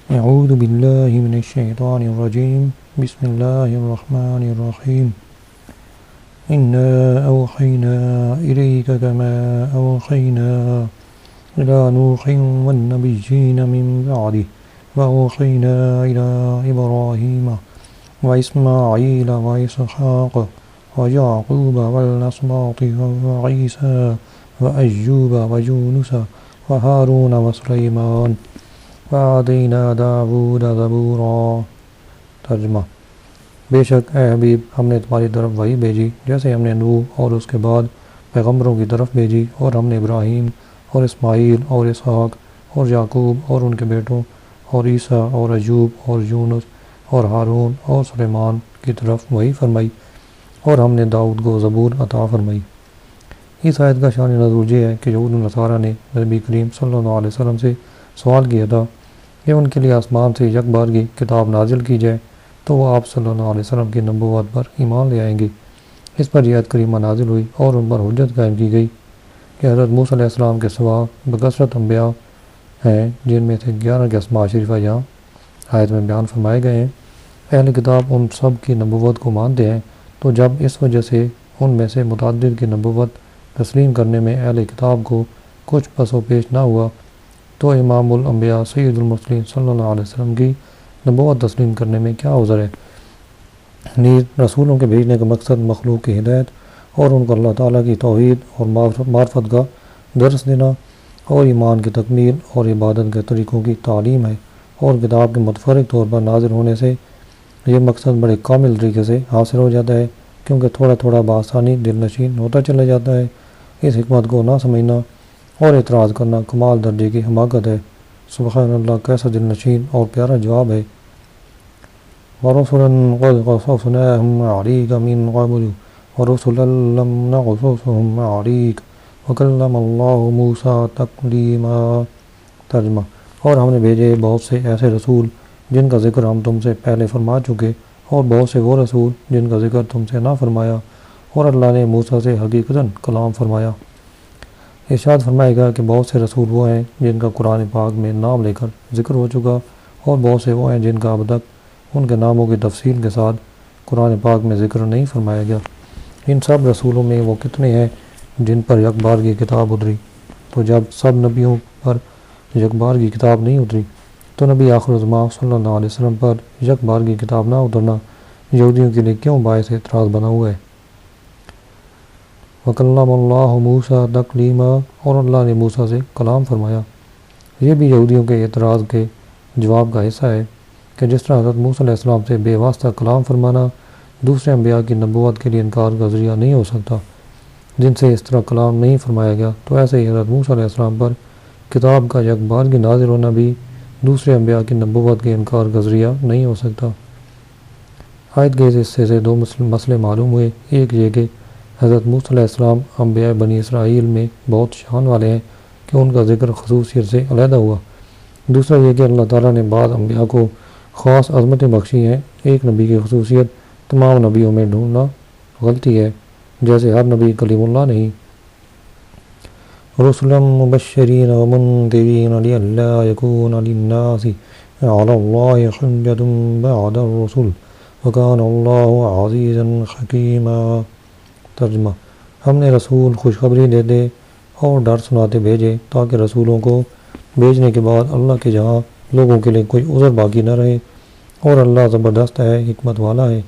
اعوذ باللہ من الشیطان الرجیم بسم اللہ الرحمن الرحیم انا اوحینا الیک کما اوحینا الی نوح والنبیین من بعدہ واوحینا الی ابراہیم واسماعیل واسحاق ویعقوب والاسباط وعیسیٰ وایوب ویونس وہارون وسلیمان وآتینا داود زبورا۔ ترجمہ: بے شک اے حبیب، ہم نے تمہاری طرف وحی بھیجی جیسے ہم نے نوح اور اس کے بعد پیغمبروں کی طرف بھیجی، اور ہم نے ابراہیم اور اسماعیل اور اسحاق اور یعقوب اور ان کے بیٹوں اور عیسیٰ اور ایوب اور یونس اور ہارون اور سلیمان کی طرف وحی فرمائی، اور ہم نے داؤد کو زبور عطا فرمائی۔ اس آیت کا شان نزول یہ ہے کہ یہود و نصارہ نے نبی کریم صلی اللہ علیہ وسلم سے سوال کیا تھا کہ ان کے لیے آسمان سے یک بار کی کتاب نازل کی جائے تو وہ آپ صلی اللہ علیہ وسلم کی نبوت پر ایمان لے آئیں گے۔ اس پر یہ آیت کریمہ نازل ہوئی اور ان پر حجت قائم کی گئی کہ حضرت موسیٰ علیہ السلام کے سوا بکثرت انبیاء ہیں، جن میں سے 11 کے اسماء شریفہ یہاں آیت میں بیان فرمائے گئے ہیں۔ اہل کتاب ان سب کی نبوت کو مانتے ہیں، تو جب اس وجہ سے ان میں سے متعدد کی نبوت تسلیم کرنے میں اہل کتاب کو کچھ پس و پیش نہ ہوا تو امام الانبیاء سید المرسلین صلی اللہ علیہ وسلم کی نبوت تسلیم کرنے میں کیا عذر ہے؟ نیز رسولوں کے بھیجنے کا مقصد مخلوق کی ہدایت اور ان کو اللہ تعالیٰ کی توحید اور معرفت کا درس دینا اور ایمان کی تکمیل اور عبادت کے طریقوں کی تعلیم ہے، اور کتاب کے متفرق طور پر نازل ہونے سے یہ مقصد بڑے کامل طریقے سے حاصل ہو جاتا ہے، کیونکہ تھوڑا تھوڑا بآسانی دل نشین ہوتا چلا جاتا ہے۔ اس حکمت کو نہ سمجھنا اور اعتراض کرنا کمال درجے کی حماقت ہے۔ سبحان اللہ، کیسا دل نشین اور پیارا جواب ہے۔ وَرُسُلًا قَدْ قَصَصْنَاهُمْ عَلَيْكَ مِنْ قَبْلُ وَرُسُلًا لَّمْ نَقْصُصْهُمْ عَلَيْكَ وَكَلَّمَ اللَّهُ مُوسَىٰ تَكْلِيمًا۔ ترجمہ: اور ہم نے بھیجے بہت سے ایسے رسول جن کا ذکر ہم تم سے پہلے فرما چکے، اور بہت سے وہ رسول جن کا ذکر تم سے نہ فرمایا، اور اللہ نے موسیٰ سے حقیقتاً کلام فرمایا۔ ارشاد فرمائے گا کہ بہت سے رسول وہ ہیں جن کا قرآن پاک میں نام لے کر ذکر ہو چکا، اور بہت سے وہ ہیں جن کا اب تک ان کے ناموں کی تفصیل کے ساتھ قرآن پاک میں ذکر نہیں فرمایا گیا۔ ان سب رسولوں میں وہ کتنے ہیں جن پر یک بار کی کتاب اتری؟ تو جب سب نبیوں پر یک بار کی کتاب نہیں اتری تو نبی آخر الزماں صلی اللہ علیہ وسلم پر یک بار کی کتاب نہ اترنا یہودیوں کے لیے کیوں باعث اعتراض بنا ہوا ہے؟ وَكَلَّمَ اللَّهُ مُوسَىٰ تَكْلِيمًا، اور اللہ نے موسیٰ سے کلام فرمایا۔ یہ بھی یہودیوں کے اعتراض کے جواب کا حصہ ہے کہ جس طرح حضرت موسیٰ علیہ السلام سے بے واسطہ کلام فرمانا دوسرے انبیاء کی نبوت کے لیے انکار کا ذریعہ نہیں ہو سکتا جن سے اس طرح کلام نہیں فرمایا گیا، تو ایسے ہی حضرت موسیٰ علیہ السلام پر کتاب کا یک بار کی نازل ہونا بھی دوسرے انبیاء کی نبوت کے انکار کا ذریعہ نہیں ہو سکتا۔ آیت کے اس حصے سے دو مسئلے معلوم ہوئے۔ ایک یہ کہ حضرت موسیٰ علیہ السلام انبیاء بنی اسرائیل میں بہت شان والے ہیں کہ ان کا ذکر خصوصیت سے علیحدہ ہوا۔ دوسرا یہ کہ اللہ تعالیٰ نے بعض انبیاء کو خاص عظمتیں بخشی ہیں۔ ایک نبی کی خصوصیت تمام نبیوں میں ڈھونڈنا غلطی ہے، جیسے ہر نبی کلیم اللہ نہیں۔ رسلا مبشرین ومنذرین لئلا یکون للناس علی اللہ حجۃ بعد الرسل وکان اللہ عزیزا حکیما۔ ترجمہ: ہم نے رسول خوشخبری دیتے اور ڈر سناتے بھیجے تاکہ رسولوں کو بھیجنے کے بعد اللہ کے جہاں لوگوں کے لیے کوئی عذر باقی نہ رہے، اور اللہ زبردست ہے، حکمت والا ہے۔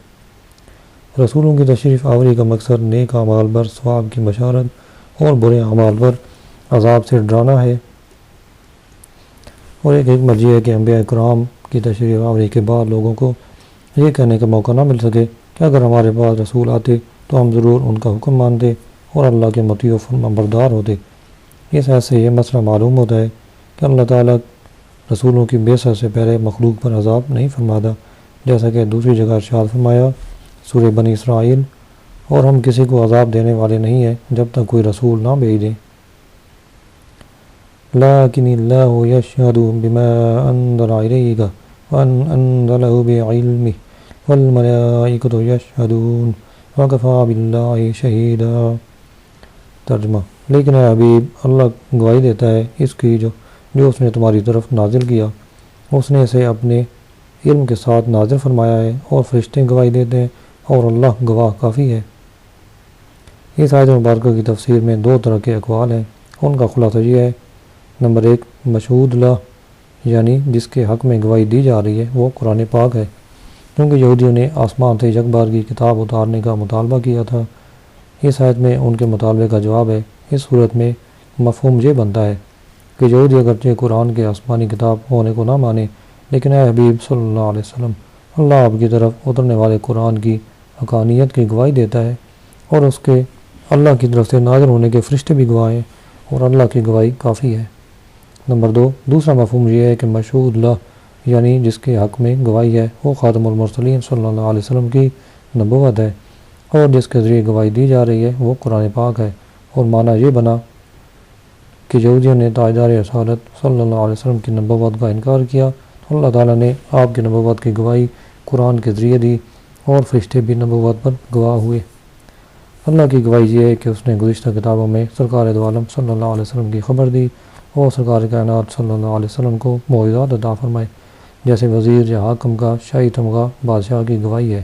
رسولوں کی تشریف آوری کا مقصد نیک اعمال پر ثواب کی بشارت اور برے اعمال پر عذاب سے ڈرانا ہے، اور ایک حکمت یہ ہے کہ انبیاء کرام کی تشریف آوری کے بعد لوگوں کو یہ کہنے کا موقع نہ مل سکے کہ اگر ہمارے پاس رسول آتے تو ہم ضرور ان کا حکم مانتے اور اللہ کے مطیع و فرما بردار ہوتے۔ اس حیث سے یہ مسئلہ معلوم ہوتا ہے کہ اللہ تعالیٰ رسولوں کی بعثت سے پہلے مخلوق پر عذاب نہیں فرماتا، جیسا کہ دوسری جگہ ارشاد فرمایا سورہ بنی اسرائیل، اور ہم کسی کو عذاب دینے والے نہیں ہیں جب تک کوئی رسول نہ بھیج دیں۔ لیکن اللہ یشہد بما انزل الیک وان انزلہ بعلمہ والملائکۃ یشہدون وکفیٰ باللہ شہیدا۔ ترجمہ: لیکن اے حبیب، اللہ گواہی دیتا ہے اس کی جو اس نے تمہاری طرف نازل کیا، اس نے اسے اپنے علم کے ساتھ نازل فرمایا ہے اور فرشتے گواہی دیتے ہیں اور اللہ گواہ کافی ہے۔ اس آیت مبارکہ کی تفسیر میں دو طرح کے اقوال ہیں۔ ان کا خلاصہ یہ ہے: نمبر 1، مشہود اللہ یعنی جس کے حق میں گواہی دی جا رہی ہے وہ قرآن پاک ہے، کیونکہ یہودیوں نے آسمان سے یک بار کی کتاب اتارنے کا مطالبہ کیا تھا۔ اس آیت میں ان کے مطالبے کا جواب ہے۔ اس صورت میں مفہوم یہ بنتا ہے کہ یہودی اگرچہ قرآن کے آسمانی کتاب ہونے کو نہ مانے، لیکن اے حبیب صلی اللہ علیہ وسلم، اللہ آپ کی طرف اترنے والے قرآن کی حقانیت کی گواہی دیتا ہے اور اس کے اللہ کی طرف سے نازل ہونے کے فرشتے بھی گواہ ہیں اور اللہ کی گواہی کافی ہے۔ نمبر 2، دوسرا مفہوم یہ ہے کہ مشہود اللہ یعنی جس کے حق میں گواہی ہے وہ خاتم المرسلین صلی اللہ علیہ وسلم کی نبوت ہے، اور جس کے ذریعے گواہی دی جا رہی ہے وہ قرآن پاک ہے۔ اور معنی یہ بنا کہ یہودیوں نے تاجدار رسالت صلی اللہ علیہ وسلم کی نبوت کا انکار کیا، تو اللہ تعالیٰ نے آپ کی نبوت کی گواہی قرآن کے ذریعے دی اور فرشتے بھی نبوت پر گواہ ہوئے۔ اللہ کی گواہی یہ ہے کہ اس نے گزشتہ کتابوں میں سرکار دو عالم صلی اللہ علیہ وسلم کی خبر دی اور سرکار کائنات صلی اللہ علیہ وسلم کو معجزات عطا فرمائے، جیسے وزیر یا حاکم کا شاہی تمغہ بادشاہ کی گواہی ہے۔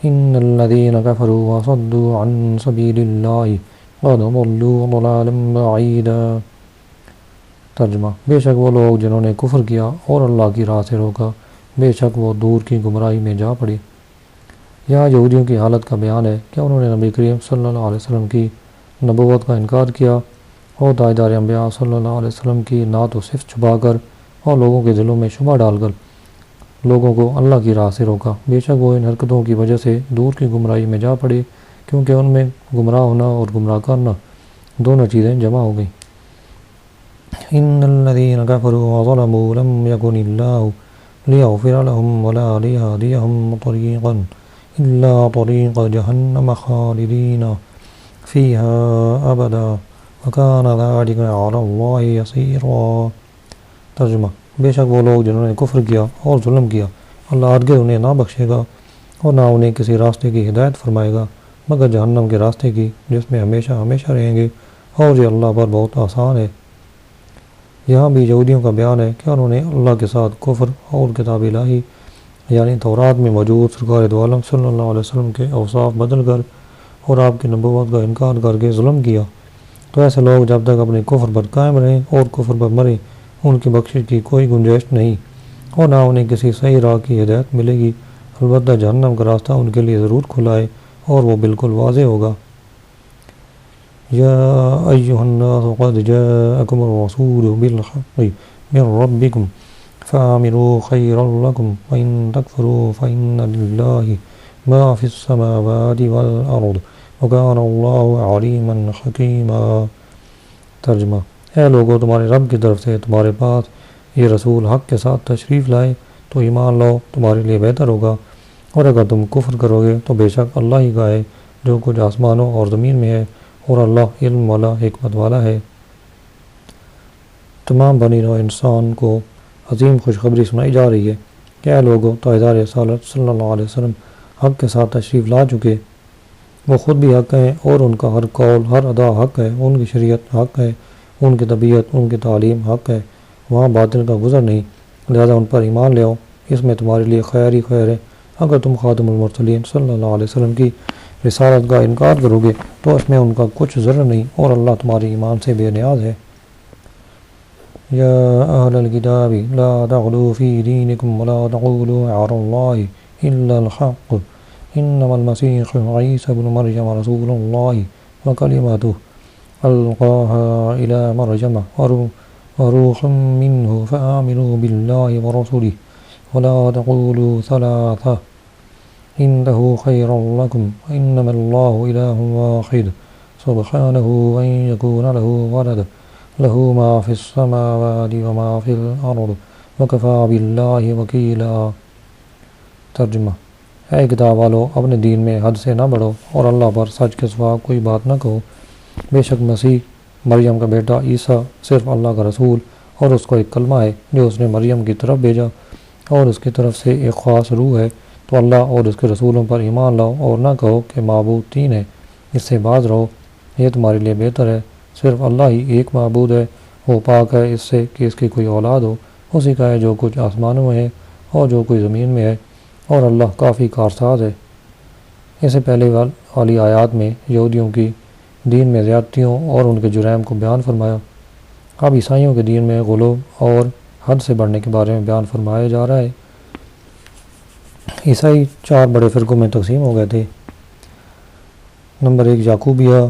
ان الذین کفروا وصدوا عن سبیل اللہ قد ضلوا ضلالا بعیدا۔ ترجمہ: بے شک وہ لوگ جنہوں نے کفر کیا اور اللہ کی راہ سے روکا، بے شک وہ دور کی گمراہی میں جا پڑے۔ یہاں یہودیوں کی حالت کا بیان ہے کہ انہوں نے نبی کریم صلی اللہ علیہ وسلم کی نبوت کا انکار کیا اور تاجدار انبیاء صلی اللہ علیہ وسلم کی نعت و صفت چھپا کر اور لوگوں کے دلوں میں شبہ ڈال کر لوگوں کو اللہ کی راہ سے روکا۔ بے شک وہ ان حرکتوں کی وجہ سے دور کی گمراہی میں جا پڑے، کیونکہ ان میں گمراہ ہونا اور گمراہ کرنا دونوں چیزیں جمع ہو گئیں۔ ان الذین کفروا وظلموا لم یکن اللہ لیغفر لهم ولا لیہدیہم طریقا الا طریق جہنم خالدین فیہا ابدا وکان ذلک علی اللہ یسیرا۔ ترجمہ: بے شک وہ لوگ جنہوں نے کفر کیا اور ظلم کیا، اللہ ہرگز انہیں نہ بخشے گا اور نہ انہیں کسی راستے کی ہدایت فرمائے گا مگر جہنم کے راستے کی، جس میں ہمیشہ ہمیشہ رہیں گے، اور یہ اللہ پر بہت آسان ہے۔ یہاں بھی یہودیوں کا بیان ہے کہ انہوں نے اللہ کے ساتھ کفر اور کتاب الہی یعنی تورات میں موجود سرکار دو عالم صلی اللہ علیہ وسلم کے اوصاف بدل کر اور آپ کی نبوت کا انکار کر کے ظلم کیا۔ تو ایسے لوگ جب تک اپنے کفر پر قائم رہیں اور کفر پر مریں، ان کی بخشش کی کوئی گنجائش نہیں اور نہ انہیں کسی صحیح راہ کی ہدایت ملے گی، البتہ جہنم کا راستہ ان کے لیے ضرور کھلا ہے اور وہ بالکل واضح ہوگا۔ یا ایھا الناس قد جاءکم الرسول بالحق من ربکم فآمنوا خیرا لکم وإن تکفروا فإن للہ ما فی السماوات والأرض وکان اللہ علیما حکیما۔ ترجمہ: اے لوگو، تمہارے رب کی طرف سے تمہارے پاس یہ رسول حق کے ساتھ تشریف لائے تو ایمان لاؤ، تمہارے لیے بہتر ہوگا، اور اگر تم کفر کرو گے تو بے شک اللہ ہی کا ہے جو کچھ آسمانوں اور زمین میں ہے، اور اللہ علم والا حکمت والا ہے۔ تمام بنی نوع انسان کو عظیم خوشخبری سنائی جا رہی ہے کہ اے لوگو، تاجدار رسالت صلی اللہ علیہ وسلم حق کے ساتھ تشریف لا چکے، وہ خود بھی حق ہیں اور ان کا ہر قول ہر ادا حق ہے، ان کی شریعت حق ہے، ان کی طبیعت ان کی تعلیم حق ہے، وہاں باطل کا گزر نہیں، لہذا ان پر ایمان لے آؤ، اس میں تمہارے لیے خیر ہی خیر ہے۔ اگر تم خاتم المرسلین صلی اللہ علیہ وسلم کی رسالت کا انکار کرو گے تو اس میں ان کا کچھ ضرر نہیں، اور اللہ تمہارے ایمان سے بے نیاز ہے۔ یا اہل الکتاب لا تغلوا فی دینکم ولا تقولوا علی اللہ الا الحق انما المسیح عیسی ابن مریم رسول اللہ وکلمتہ القاها الی مریم وروح منہ فآمنوا باللہ ورسولہ ولا تقولوا ثلاثہ انتہوا خیرا لکم انما اللہ الہ واحد سبحانہ ان یکون لہ ولد لہ ما فی السماوات وما فی الارض وکفی باللہ وکیلا۔ ترجمہ: اے کتاب والو، اپنے دین میں حد سے نہ بڑھو اور اللہ پر سچ کے سوا کوئی بات نہ کہو۔ بے شک مسیح مریم کا بیٹا عیسیٰ صرف اللہ کا رسول اور اس کو ایک کلمہ ہے جو اس نے مریم کی طرف بھیجا، اور اس کی طرف سے ایک خاص روح ہے، تو اللہ اور اس کے رسولوں پر ایمان لاؤ اور نہ کہو کہ معبود تین ہے، اس سے باز رہو، یہ تمہارے لیے بہتر ہے۔ صرف اللہ ہی ایک معبود ہے، وہ پاک ہے اس سے کہ اس کی کوئی اولاد ہو، اسی کا ہے جو کچھ آسمانوں میں ہے اور جو کچھ زمین میں ہے، اور اللہ کافی کارساز ہے۔ اس سے پہلے والی آیات میں یہودیوں کی دین میں زیادتیوں اور ان کے جرائم کو بیان فرمایا۔ اب عیسائیوں کے دین میں غلو اور حد سے بڑھنے کے بارے میں بیان فرمایا جا رہا ہے۔ عیسائی 4 بڑے فرقوں میں تقسیم ہو گئے تھے۔ نمبر 1 یعقوبیہ،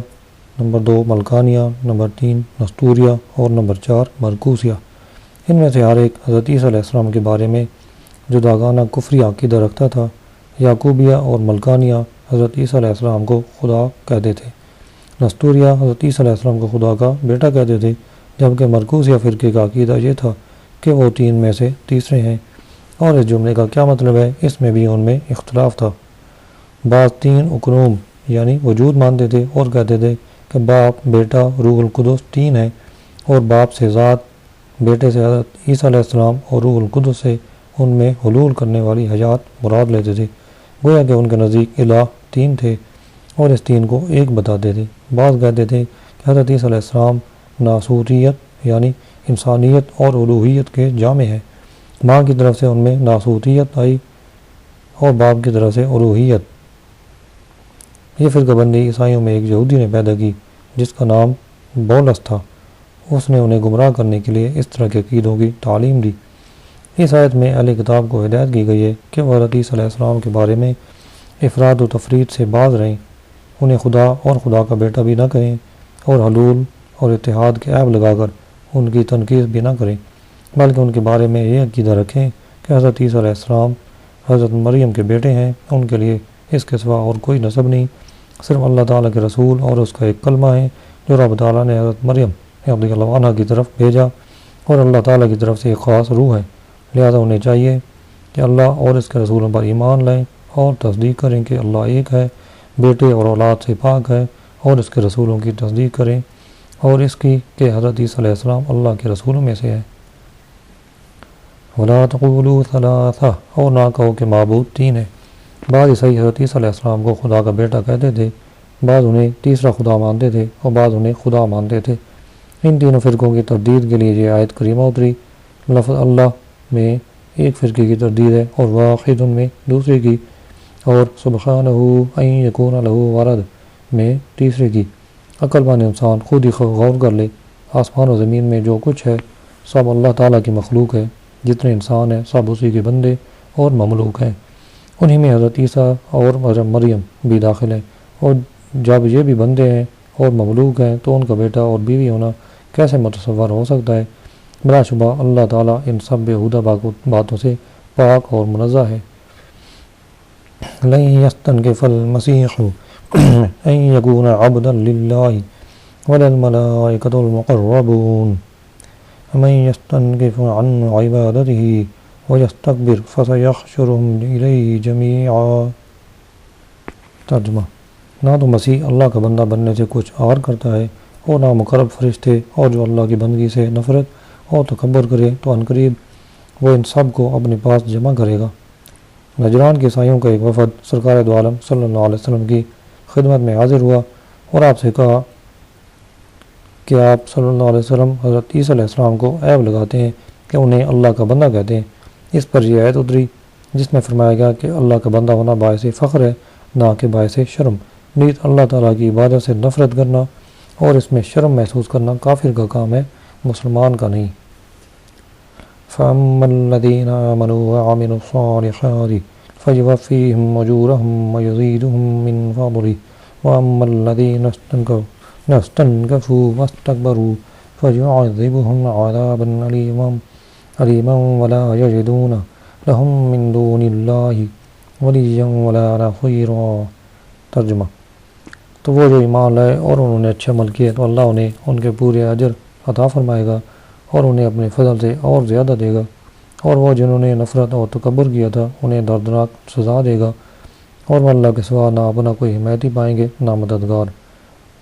نمبر 2 ملکانیہ، نمبر 3 نستوریہ اور نمبر 4 مرکوسیہ۔ ان میں سے ہر ایک حضرت عیسیٰ علیہ السلام کے بارے میں جداگانہ کفری عقیدہ رکھتا تھا۔ یعقوبیہ اور ملکانیہ حضرت عیسیٰ علیہ السلام کو خدا کہتے تھے، نستوریہ حضرت عیسیٰ علیہ السلام کو خدا کا بیٹا کہتے تھے، جبکہ مرکوسیہ فرقے کا عقیدہ یہ تھا کہ وہ 3 میں سے تیسرے ہیں۔ اور اس جملے کا کیا مطلب ہے، اس میں بھی ان میں اختلاف تھا۔ بعض 3 اقنوم یعنی وجود مانتے تھے اور کہتے تھے کہ باپ، بیٹا، روح القدس 3 ہیں، اور باپ سے ذات، بیٹے سے حضرت عیسیٰ علیہ السلام اور روح القدس سے ان میں حلول کرنے والی حیات مراد لیتے تھے، گویا کہ ان کے نزدیک الہ 3 تھے اور اس 3 کو ایک بتاتے تھے۔ بعض کہتے تھے کہ حضرت عیسیٰ علیہ السلام ناسوتیت یعنی انسانیت اور الوہیت کے جامع ہیں، ماں کی طرف سے ان میں ناسوتیت آئی اور باپ کی طرف سے الوہیت۔ یہ فرقہ بندی عیسائیوں میں ایک یہودی نے پیدا کی جس کا نام بولس تھا۔ اس نے انہیں گمراہ کرنے کے لیے اس طرح کے عقیدوں کی تعلیم دی۔ اس آیت میں اہل کتاب کو ہدایت کی گئی ہے کہ وہ حضرت عیسیٰ علیہ السلام کے بارے میں افراد و تفرید سے باز رہیں، انہیں خدا اور خدا کا بیٹا بھی نہ کہیں اور حلول اور اتحاد کے عیب لگا کر ان کی تنقید بھی نہ کریں، بلکہ ان کے بارے میں یہ عقیدہ رکھیں کہ حضرت عیسیٰ علیہ السلام حضرت مریم کے بیٹے ہیں، ان کے لیے اس کے سوا اور کوئی نسب نہیں، صرف اللہ تعالیٰ کے رسول اور اس کا ایک کلمہ ہے جو رب تعالیٰ نے حضرت مریم رضی اللہ عنہ کی طرف بھیجا، اور اللہ تعالیٰ کی طرف سے ایک خاص روح ہے۔ لہذا انہیں چاہیے کہ اللہ اور اس کے رسولوں پر ایمان لائیں اور تصدیق کریں کہ اللہ ایک ہے، بیٹے اور اولاد سے پاک ہے، اور اس کے رسولوں کی تصدیق کریں اور اس کی کہ حضرت عیسیٰ علیہ السلام اللہ کے رسولوں میں سے ہے۔ وَلَا تَقُولُوا ثَلَاثَةٌ، اور نہ کہو کہ معبود 3 ہے۔ بعض عیسائی حضرت عیسیٰ علیہ السلام کو خدا کا بیٹا کہتے تھے، بعض انہیں تیسرا خدا مانتے تھے اور بعض انہیں خدا مانتے تھے۔ ان تینوں فرقوں کی تردید کے لیے یہ آیت کریمہ اتری۔ لفظ اللہ میں ایک فرقے کی تردید ہے اور واحد میں دوسرے کی، اور سبحانہ ان یکون لہ ولد میں تیسرے کی۔ عقل مند انسان خود ہی غور کر لے، آسمان و زمین میں جو کچھ ہے سب اللہ تعالیٰ کی مخلوق ہے، جتنے انسان ہیں سب اسی کے بندے اور مملوک ہیں، انہی میں حضرت عیسیٰ اور مریم بھی داخل ہیں، اور جب یہ بھی بندے ہیں اور مملوک ہیں تو ان کا بیٹا اور بیوی ہونا کیسے متصور ہو سکتا ہے؟ بلا شبہ اللہ تعالیٰ ان سب بیہودہ باتوں سے پاک اور منزہ ہے۔ لن يستنكف المسيح ان يكون عبدا لله ولا الملائكة المقربون ومن يستنكف عن عبادته ويستكبر فسيحشرهم إليه جميعا۔ ترجمہ: نہ تو مسیح اللہ کا بندہ بننے سے کچھ اور کرتا ہے اور نہ مقرب فرشتے، اور جو اللہ کی بندگی سے نفرت اور تکبر کرے تو عنقریب وہ ان سب کو اپنے پاس جمع کرے گا۔ نجران کے عیسائیوں کا ایک وفد سرکار دو عالم صلی اللہ علیہ وسلم کی خدمت میں حاضر ہوا اور آپ سے کہا کہ آپ صلی اللہ علیہ وسلم حضرت عیسیٰ علیہ السلام کو عیب لگاتے ہیں کہ انہیں اللہ کا بندہ کہتے ہیں۔ اس پر یہ آیت اتری جس میں فرمایا گیا کہ اللہ کا بندہ ہونا باعث فخر ہے نہ کہ باعث شرم، نیز اللہ تعالیٰ کی عبادت سے نفرت کرنا اور اس میں شرم محسوس کرنا کافر کا کام ہے، مسلمان کا نہیں۔ فَأَمَّا الَّذِينَ آمَنُوا وَعَمِلُوا الصَّالِحَاتِ فَيُوَفِّيهِمْ أُجُورَهُمْ وَيَزِيدُهُم مِّن فَضْلِهِ وَأَمَّا الَّذِينَ اسْتَنكَفُوا وَاسْتَكْبَرُوا فَيُعَذِّبُهُمْ عَذَابًا أَلِيمًا وَلَا يَجِدُونَ لَهُم مِّن دُونِ اللَّهِ وَلِيًّا وَلَا نَصِيرًا۔ ترجمہ: تو وہ جو ایمان لائے اور انہوں نے اچھے عمل کیے تو اللہ انہیں ان کے پورے اجر عطا فرمائے گا اور انہیں اپنے فضل سے اور زیادہ دے گا، اور وہ جنہوں نے نفرت اور تکبر کیا تھا انہیں دردناک سزا دے گا، اور وہ اللہ کے سوا نہ اپنا کوئی حمایتی پائیں گے نہ مددگار۔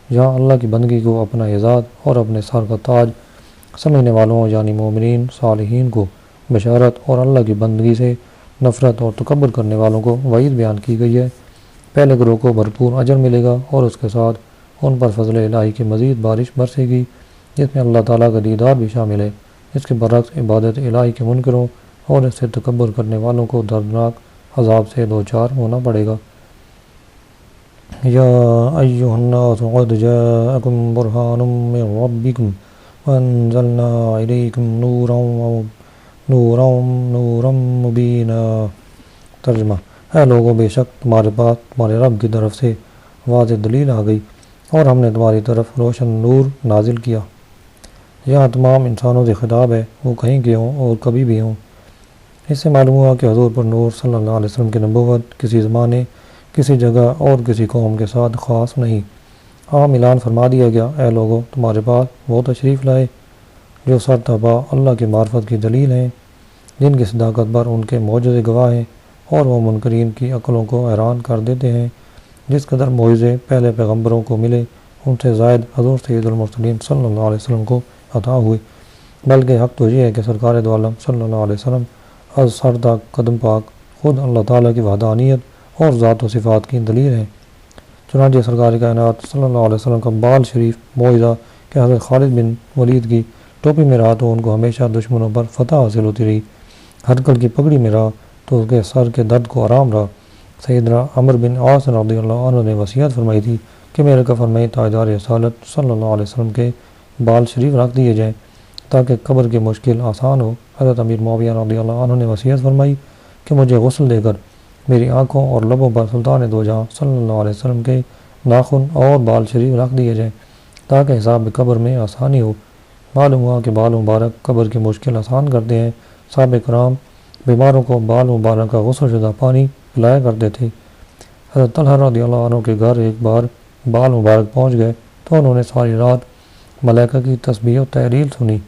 جہاں اللہ کی بندگی کو اپنا اعزاز اور اپنے سر کا تاج سمجھنے والوں یعنی مومنین صالحین کو بشارت، اور اللہ کی بندگی سے نفرت اور تکبر کرنے والوں کو وعید بیان کی گئی ہے۔ پہلے گروہ کو بھرپور اجر ملے گا اور اس کے ساتھ ان پر فضل الہی کی مزید بارش برسے گی جس میں اللہ تعالیٰ کا دیدار بھی شامل ہے، اس کے برعکس عبادت الہی کے منکروں اور اس سے تکبر کرنے والوں کو دردناک عذاب سے دوچار ہونا پڑے گا۔ یا ایھا الناس قد جاءکم برہان من ربکم وانزلنا الیکم نورا مبینا۔ ترجمہ: اے لوگوں، بے شک تمہارے پاس تمہارے رب کی طرف سے واضح دلیل آ گئی اور ہم نے تمہاری طرف روشن نور نازل کیا۔ یہاں تمام انسانوں سے خطاب ہے، وہ کہیں کے ہوں اور کبھی بھی ہوں۔ اس سے معلوم ہوا کہ حضور پر نور صلی اللہ علیہ وسلم کی نبوت کسی زمانے، کسی جگہ اور کسی قوم کے ساتھ خاص نہیں۔ عام اعلان فرما دیا گیا، اے لوگوں، تمہارے پاس وہ تشریف لائے جو سر تابع اللہ کی معرفت کی دلیل ہیں، جن کی صداقت پر ان کے معجزے گواہ ہیں، اور وہ منکرین کی عقلوں کو حیران کر دیتے ہیں۔ جس قدر معجزے پہلے پیغمبروں کو ملے، ان سے زائد حضور سید المرسلین صلی اللہ علیہ وسلم کو عطا ہوئے، بلکہ حق تو یہ ہے کہ سرکار دو عالم صلی اللہ علیہ وسلم از سر تا قدم پاک خود اللہ تعالیٰ کی وحدانیت اور ذات و صفات کی دلیل ہے۔ چنانچہ سرکار کائنات صلی اللہ علیہ وسلم کا بال شریف معجزہ کہ حضرت خالد بن ولید کی ٹوپی میں رہا تو ان کو ہمیشہ دشمنوں پر فتح حاصل ہوتی رہی، ہرکل کی پگڑی میں رہا تو اس کے سر کے درد کو آرام رہا۔ سیدنا عمر بن عاص رضی اللہ عنہ نے وصیت فرمائی تھی کہ میرے کفن میں تاجدار رسالت صلی اللہ علیہ وسلم کے بال شریف رکھ دیے جائیں تاکہ قبر کی مشکل آسان ہو۔ حضرت امیر معاویہ رضی اللہ عنہ نے وصیت فرمائی کہ مجھے غسل دے کر میری آنکھوں اور لبوں پر سلطان دو جہاں صلی اللہ علیہ وسلم کے ناخن اور بال شریف رکھ دیے جائیں تاکہ حساب قبر میں آسانی ہو۔ معلوم ہوا کہ بال مبارک قبر کی مشکل آسان کرتے ہیں۔ صحابہ کرام بیماروں کو بال مبارک کا غسل شدہ پانی پلایا کرتے تھے۔ حضرت طلحہ رضی اللہ عنہ کے گھر ایک بار بال مبارک پہنچ گئے تو انہوں نے ساری رات ملائکہ کی تسبیح و تحلیل سنی۔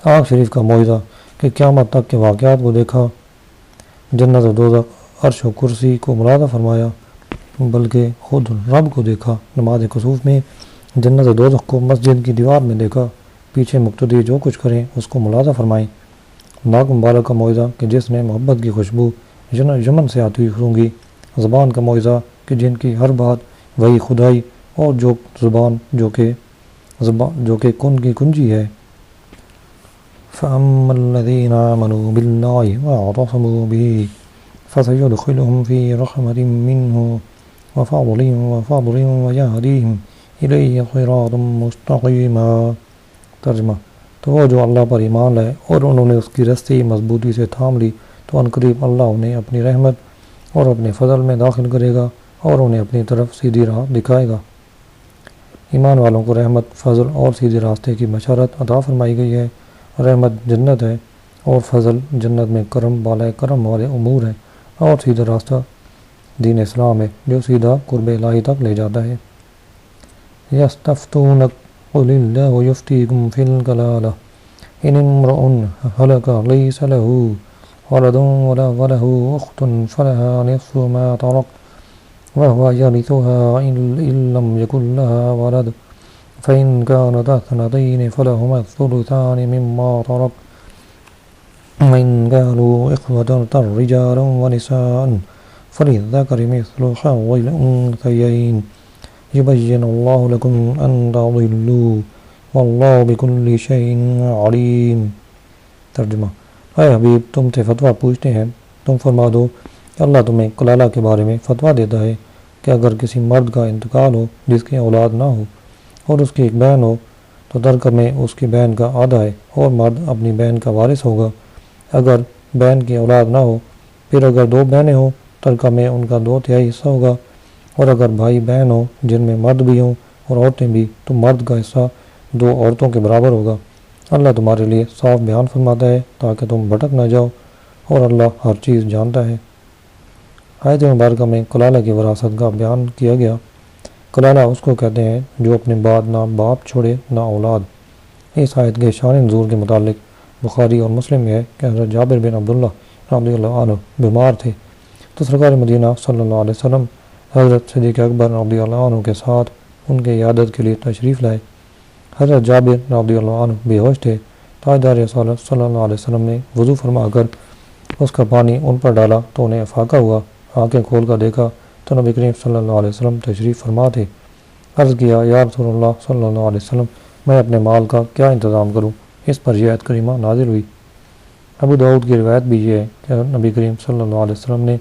آنکھ شریف کا معجزہ کہ قیامت تک کے واقعات کو دیکھا، جنت و دوزخ، عرش و کرسی کو ملاحظہ فرمایا، بلکہ خود رب کو دیکھا۔ نماز کسوف میں جنت و دوزخ کو مسجد کی دیوار میں دیکھا۔ پیچھے مقتدی جو کچھ کریں اس کو ملاحظہ فرمائیں۔ ناک مبارک کا معجزہ کہ جس میں محبت کی خوشبو یمن سے آتی ہوئی سونگھی۔ زبان کا معجزہ کہ جن کی ہر بات وہی خدائی اور جو زبان جو کہ کن کی کنجی ہے۔ فَأَمَّا الَّذِينَ آمَنُوا بِاللَّهِ وَاعْتَصَمُوا بِهِ فَسَيُدْخِلُهُمْ فِي رَحْمَةٍ مِّنْهُ وَفَضْلٍ وَيَهْدِيهِمْ إِلَيْهِ صِرَاطًا مُّسْتَقِيمًا۔ ترجمہ: تو وہ جو اللہ پر ایمان لائے اور انہوں نے اس کی رسی مضبوطی سے تھام لی تو عنقریب اللہ انہیں اپنی رحمت اور اپنے فضل میں داخل کرے گا اور انہیں اپنی طرف سیدھی راہ دکھائے گا۔ ایمان والوں کو رحمت، فضل اور سیدھے راستے کی بشارت عطا فرمائی گئی ہے۔ رحمت جنت ہے اور فضل جنت میں کرم بالائے کرم والے امور ہیں، اور سیدھا راستہ دین اسلام ہے جو سیدھا قرب الہی تک لے جاتا ہے۔ یستفتونک قل اللہ یفتیکم فی الکلالہ ان امرؤ ہلک لیس لہ ولد ولہ اخت فلها نصف ما ترک وهو يرثها إن لم يكن لها ولد فإن كانتا اثنتين فلهما الثلثان مما ترك وإن كانوا إخوة رجالا ونساء فللذكر مثل حظ الأنثيين يبين الله لكم أن تضلوا والله بكل شيء عليم۔ ترجمہ: اے حبیب، تم سے فتویٰ پوچھتے ہیں، تم فرما دو کہ اللہ تمہیں کلالہ کے بارے میں فتویٰ دیتا ہے کہ اگر کسی مرد کا انتقال ہو جس کی اولاد نہ ہو اور اس کی ایک بہن ہو تو ترکہ میں اس کی بہن کا آدھا ہے اور مرد اپنی بہن کا وارث ہوگا۔ اگر بہن کی اولاد نہ ہو، پھر اگر دو بہنیں ہوں ترکہ میں ان کا 2/3 حصہ ہوگا، اور اگر بھائی بہن ہوں جن میں مرد بھی ہوں اور عورتیں بھی تو مرد کا حصہ 2 عورتوں کے برابر ہوگا۔ اللہ تمہارے لیے صاف بیان فرماتا ہے تاکہ تم بھٹک نہ جاؤ، اور اللہ ہر چیز جانتا ہے۔ آیت مبارکہ میں کلالہ کی وراثت کا بیان کیا گیا۔ کلالہ اس کو کہتے ہیں جو اپنے بعد نہ باپ چھوڑے نہ اولاد۔ اس آیت کے شان نزول کے متعلق بخاری اور مسلم میں ہے کہ حضرت جابر بن عبداللہ رضی اللہ عنہ بیمار تھے تو سرکار مدینہ صلی اللہ علیہ وسلم حضرت صدیق اکبر رضی اللہ عنہ کے ساتھ ان کے عیادت کے لیے تشریف لائے۔ حضرت جابر رضی اللہ عنہ بے ہوش تھے۔ تاجدار رسالت صلی اللہ علیہ وسلم نے وضو فرما کر اس کا پانی ان پر ڈالا تو انہیں افاقہ ہوا۔ آنکھیں کھول کر دیکھا تو نبی کریم صلی اللہ علیہ وسلم تشریف فرما تھے۔ عرض کیا، یا رسول اللہ صلی اللہ علیہ وسلم، میں اپنے مال کا کیا انتظام کروں؟ اس پر یہ آیت کریمہ نازل ہوئی۔ ابو داؤد کی روایت بھی یہ ہے کہ نبی کریم صلی اللہ علیہ وسلم نے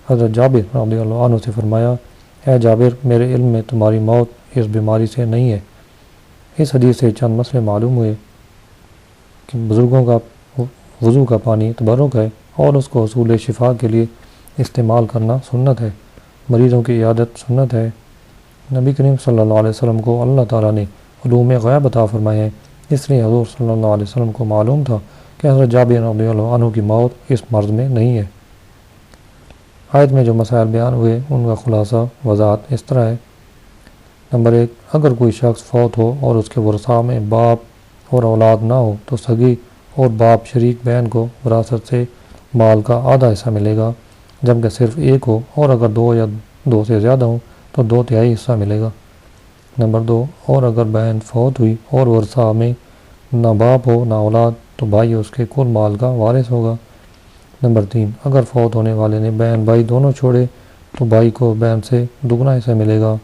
حضرت جابر رضی اللہ عنہ سے فرمایا، اے جابر، میرے علم میں تمہاری موت اس بیماری سے نہیں ہے۔ اس حدیث سے چند مسئلے معلوم ہوئے کہ بزرگوں کا وضو کا پانی تبرک ہے اور اس کو حصول شفا کے لیے استعمال کرنا سنت ہے، مریضوں کی عیادت سنت ہے۔ نبی کریم صلی اللہ علیہ وسلم کو اللہ تعالیٰ نے علوم غیب عطا فرمائے ہیں، اس لیے حضور صلی اللہ علیہ وسلم کو معلوم تھا کہ حضرت جابر رضی اللہ عنہ کی موت اس مرض میں نہیں ہے۔ آیت میں جو مسائل بیان ہوئے ان کا خلاصہ وضاحت اس طرح ہے۔ نمبر 1، اگر کوئی شخص فوت ہو اور اس کے ورثاء میں باپ اور اولاد نہ ہو تو سگی اور باپ شریک بہن کو وراثت سے مال کا آدھا حصہ ملے گا، جبکہ صرف ایک ہو اور اگر دو یا دو سے زیادہ ہوں تو 2/3 حصہ ملے گا۔ نمبر 2، اور اگر بہن فوت ہوئی اور ورثاء میں نہ باپ ہو نہ اولاد تو بھائی اس کے کل مال کا وارث ہوگا۔ نمبر 3، اگر فوت ہونے والے نے بہن بھائی دونوں چھوڑے تو بھائی کو بہن سے دگنا حصہ ملے گا۔